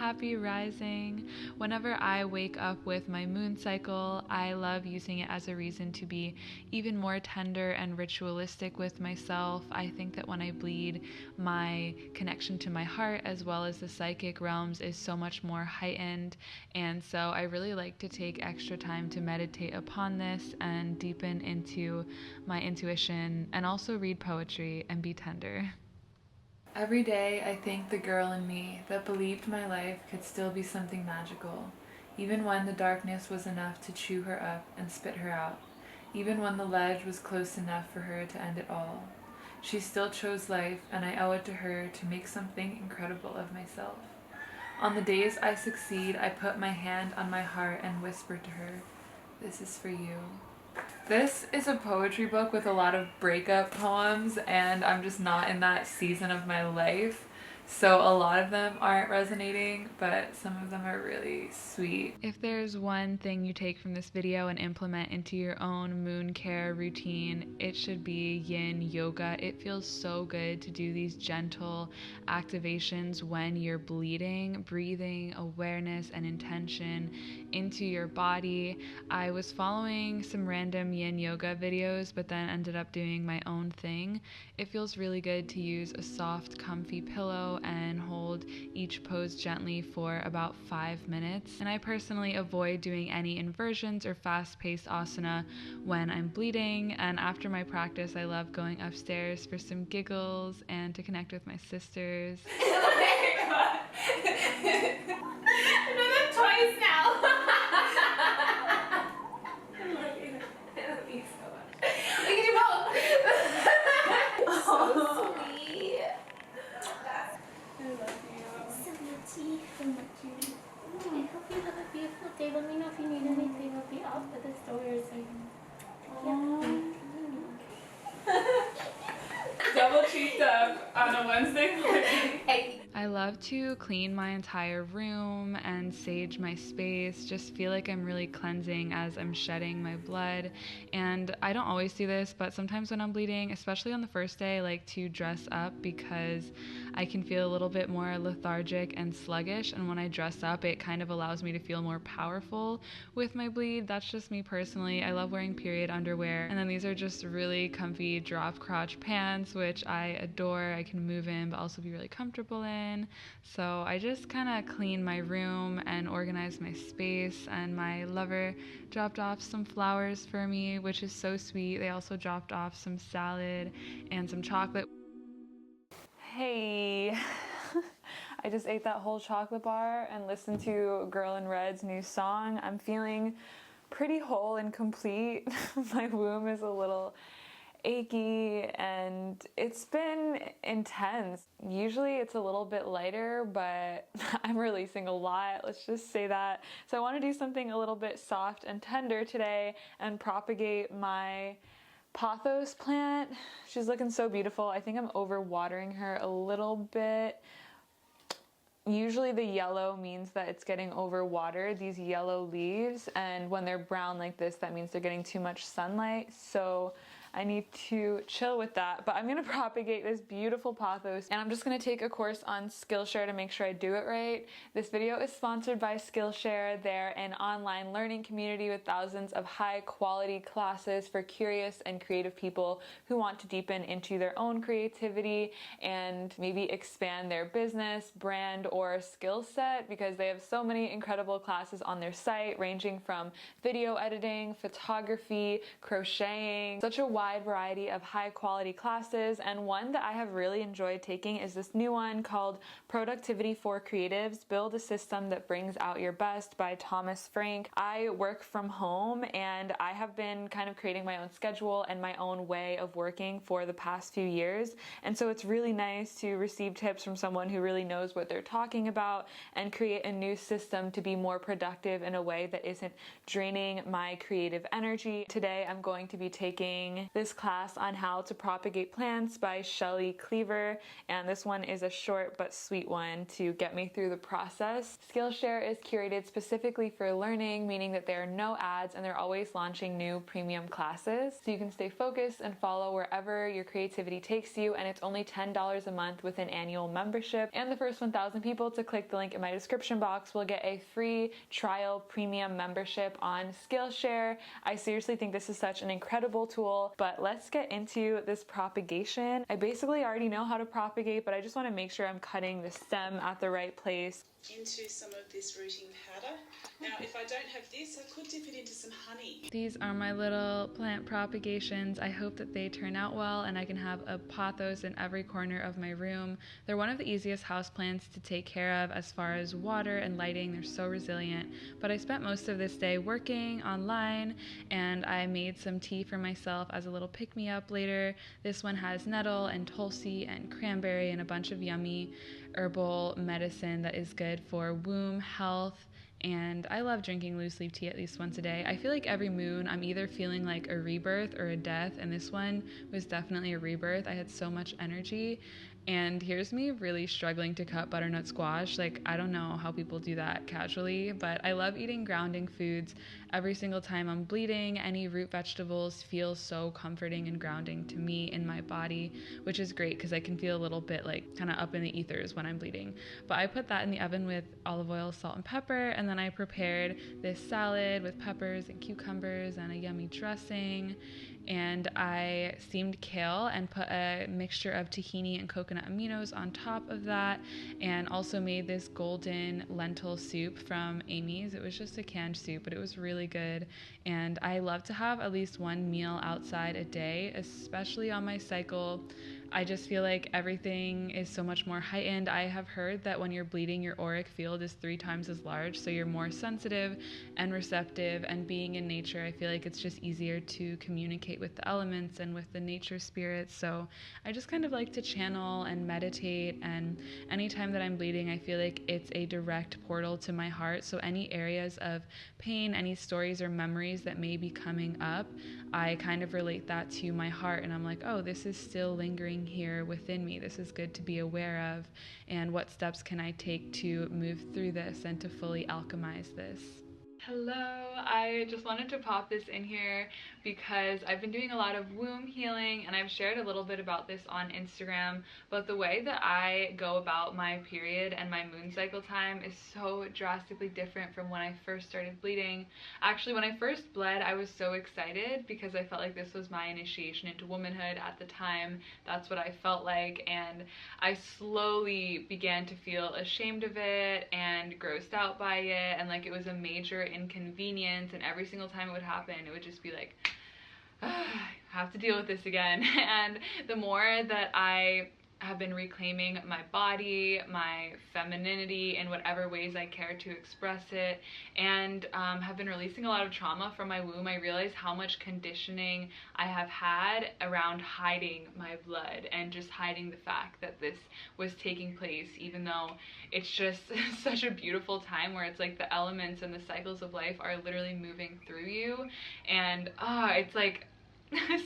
happy rising. Whenever I wake up with my moon cycle, I love using it as a reason to be even more tender and ritualistic with myself. I think that when I bleed, my connection to my heart as well as the psychic realms is so much more heightened, and so I really like to take extra time to meditate upon this and deepen into my intuition and also read poetry and be tender. Every day I thank the girl in me that believed my life could still be something magical, even when the darkness was enough to chew her up and spit her out, even when the ledge was close enough for her to end it all. She still chose life, and I owe it to her to make something incredible of myself. On the days I succeed, I put my hand on my heart and whisper to her, "This is for you." This is a poetry book with a lot of breakup poems, and I'm just not in that season of my life, so a lot of them aren't resonating, but some of them are really sweet. If there's one thing you take from this video and implement into your own moon care routine, it should be yin yoga. It feels so good to do these gentle activations when you're bleeding, breathing awareness and intention into your body. I was following some random yin yoga videos, but then ended up doing my own thing. It feels really good to use a soft, comfy pillow and hold each pose gently for about 5 minutes. And I personally avoid doing any inversions or fast-paced asana when I'm bleeding. And after my practice, I love going upstairs for some giggles and to connect with my sisters. Twice now. I love you so much. We can do both. So sweet. I love you. So muchy. So muchy. I hope you have a beautiful day. Let me know if you need anything. I'll be off at the store. Double cheeked up on a Wednesday morning. Hey. I love to clean my entire room and sage my space, just feel like I'm really cleansing as I'm shedding my blood. And I don't always do this, but sometimes when I'm bleeding, especially on the first day, I like to dress up because I can feel a little bit more lethargic and sluggish, and when I dress up, it kind of allows me to feel more powerful with my bleed. That's just me personally. I love wearing period underwear, and then these are just really comfy drop crotch pants, which I adore. I can move in but also be really comfortable in. So I just kind of clean my room and organize my space, and my lover dropped off some flowers for me, which is so sweet. They also dropped off some salad and some chocolate. Hey, I just ate that whole chocolate bar and listened to Girl in Red's new song. I'm feeling pretty whole and complete. My womb is a little achy and it's been intense. Usually it's a little bit lighter, but I'm releasing a lot, let's just say that. So I want to do something a little bit soft and tender today and propagate my pothos plant. She's looking so beautiful. I think I'm over watering her a little bit. Usually the yellow means that it's getting overwatered, these yellow leaves, and when they're brown like this, that means they're getting too much sunlight. So I need to chill with that, but I'm gonna propagate this beautiful pothos, and I'm just gonna take a course on Skillshare to make sure I do it right. This video is sponsored by Skillshare. They're an online learning community with thousands of high quality classes for curious and creative people who want to deepen into their own creativity and maybe expand their business, brand, or skill set, because they have so many incredible classes on their site, ranging from video editing, photography, crocheting, such a wide variety of high quality classes. And one that I have really enjoyed taking is this new one called Productivity for Creatives, Build a System That Brings Out Your Best by Thomas Frank. I work from home and I have been kind of creating my own schedule and my own way of working for the past few years. And so it's really nice to receive tips from someone who really knows what they're talking about and create a new system to be more productive in a way that isn't draining my creative energy. Today I'm going to be taking this class on how to propagate plants by Shelley Cleaver, and this one is a short but sweet one to get me through the process. Skillshare is curated specifically for learning, meaning that there are no ads and they're always launching new premium classes, so you can stay focused and follow wherever your creativity takes you, and it's only $10 a month with an annual membership. And the first 1,000 people to click the link in my description box will get a free trial premium membership on Skillshare. I seriously think this is such an incredible tool, but let's get into this propagation. I basically already know how to propagate, but I just want to make sure I'm cutting the stem at the right place. Into some of this rooting powder. Now, if I don't have this, I could dip it into some honey. These are my little plant propagations. I hope that they turn out well and I can have a pothos in every corner of my room. They're one of the easiest houseplants to take care of as far as water and lighting. They're so resilient. But I spent most of this day working online, and I made some tea for myself as a little pick-me-up later. This one has nettle and tulsi and cranberry and a bunch of yummy herbal medicine that is good for womb health. And I love drinking loose leaf tea at least once a day. I feel like every moon I'm either feeling like a rebirth or a death, and this one was definitely a rebirth. I had so much energy, and here's me really struggling to cut butternut squash. Like, I don't know how people do that casually, but I love eating grounding foods. Every single time I'm bleeding, any root vegetables feel so comforting and grounding to me in my body, which is great because I can feel a little bit like kind of up in the ethers when I'm bleeding. But I put that in the oven with olive oil, salt, and pepper, and then I prepared this salad with peppers and cucumbers and a yummy dressing. And I steamed kale and put a mixture of tahini and coconut aminos on top of that, and also made this golden lentil soup from Amy's. It was just a canned soup, but it was really good. And I love to have at least one meal outside a day, especially on my cycle. I just feel like everything is so much more heightened. I have heard that when you're bleeding, your auric field is 3 times as large, so you're more sensitive and receptive, and being in nature, I feel like it's just easier to communicate with the elements and with the nature spirits. So I just kind of like to channel and meditate, and anytime that I'm bleeding, I feel like it's a direct portal to my heart. So any areas of pain, any stories or memories that may be coming up, I kind of relate that to my heart, and I'm like, oh, this is still lingering here within me. This is good to be aware of, and what steps can I take to move through this and to fully alchemize this? Hello, I just wanted to pop this in here because I've been doing a lot of womb healing, and I've shared a little bit about this on Instagram, but the way that I go about my period and my moon cycle time is so drastically different from when I first started bleeding. Actually, when I first bled, I was so excited because I felt like this was my initiation into womanhood at the time. That's what I felt like, and I slowly began to feel ashamed of it and grossed out by it, and like it was a major inconvenience, and every single time it would happen, it would just be like, I have to deal with this again. And the more that I have been reclaiming my body, my femininity in whatever ways I care to express it, and have been releasing a lot of trauma from my womb, I realize how much conditioning I have had around hiding my blood and just hiding the fact that this was taking place, even though it's just such a beautiful time where it's like the elements and the cycles of life are literally moving through you, and it's like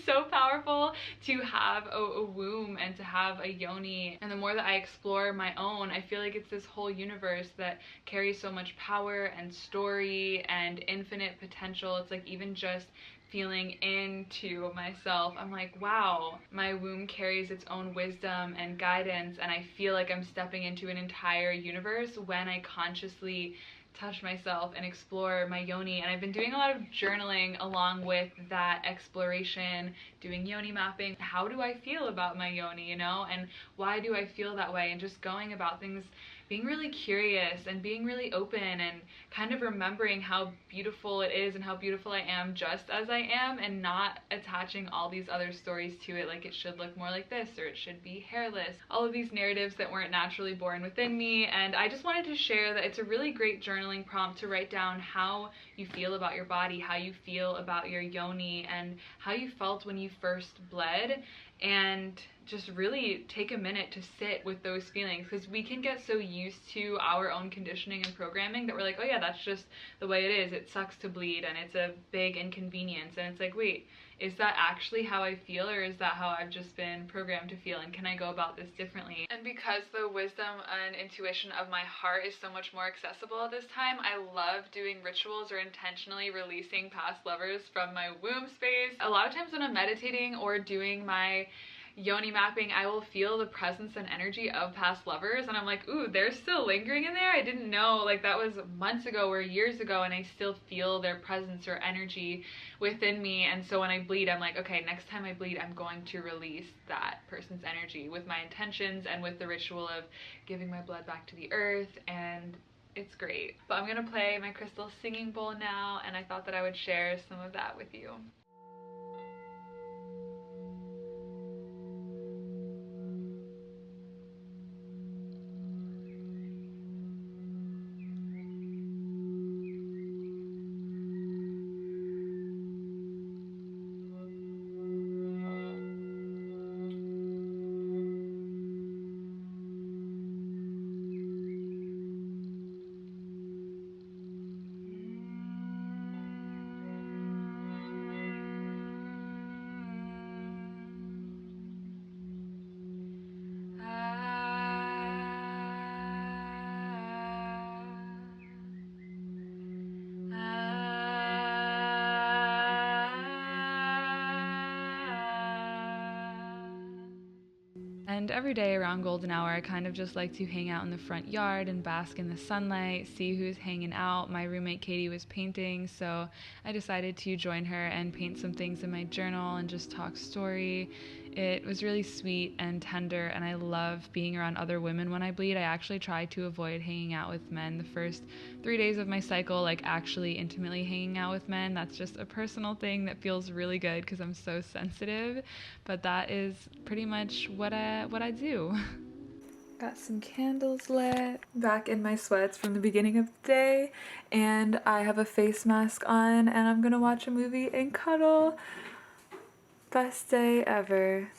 so powerful to have a womb and to have a yoni. And the more that I explore my own, I feel like it's this whole universe that carries so much power and story and infinite potential. It's like even just feeling into myself, I'm like, wow, my womb carries its own wisdom and guidance, and I feel like I'm stepping into an entire universe when I consciously touch myself and explore my yoni. And I've been doing a lot of journaling along with that exploration, doing yoni mapping. How do I feel about my yoni, you know, and why do I feel that way, and just going about things, being really curious and being really open, and kind of remembering how beautiful it is and how beautiful I am just as I am, and not attaching all these other stories to it, like it should look more like this or it should be hairless, all of these narratives that weren't naturally born within me. And I just wanted to share that it's a really great journaling prompt to write down how you feel about your body, how you feel about your yoni, and how you felt when you first bled, and just really take a minute to sit with those feelings, because we can get so used to our own conditioning and programming that we're like, oh yeah, that's just the way it is. It sucks to bleed and it's a big inconvenience. And it's like, wait, is that actually how I feel, or is that how I've just been programmed to feel, and can I go about this differently? And because the wisdom and intuition of my heart is so much more accessible at this time, I love doing rituals or intentionally releasing past lovers from my womb space. A lot of times when I'm meditating or doing my yoni mapping, I will feel the presence and energy of past lovers, and I'm like, ooh, they're still lingering in there. I didn't know, like, that was months ago or years ago, and I still feel their presence or energy within me. And so when I bleed, I'm like, okay, next time I bleed, I'm going to release that person's energy with my intentions and with the ritual of giving my blood back to the earth, and it's great. But I'm gonna play my crystal singing bowl now, and I thought that I would share some of that with you. And every day around golden hour, I kind of just like to hang out in the front yard and bask in the sunlight, see who's hanging out. My roommate Katie was painting, so I decided to join her and paint some things in my journal and just talk story. It was really sweet and tender, and I love being around other women when I bleed. I actually try to avoid hanging out with men the first 3 days of my cycle, like actually intimately hanging out with men. That's just a personal thing that feels really good because I'm so sensitive, but that is pretty much what I do. Got some candles lit, back in my sweats from the beginning of the day, and I have a face mask on, and I'm gonna watch a movie and cuddle. Best day ever.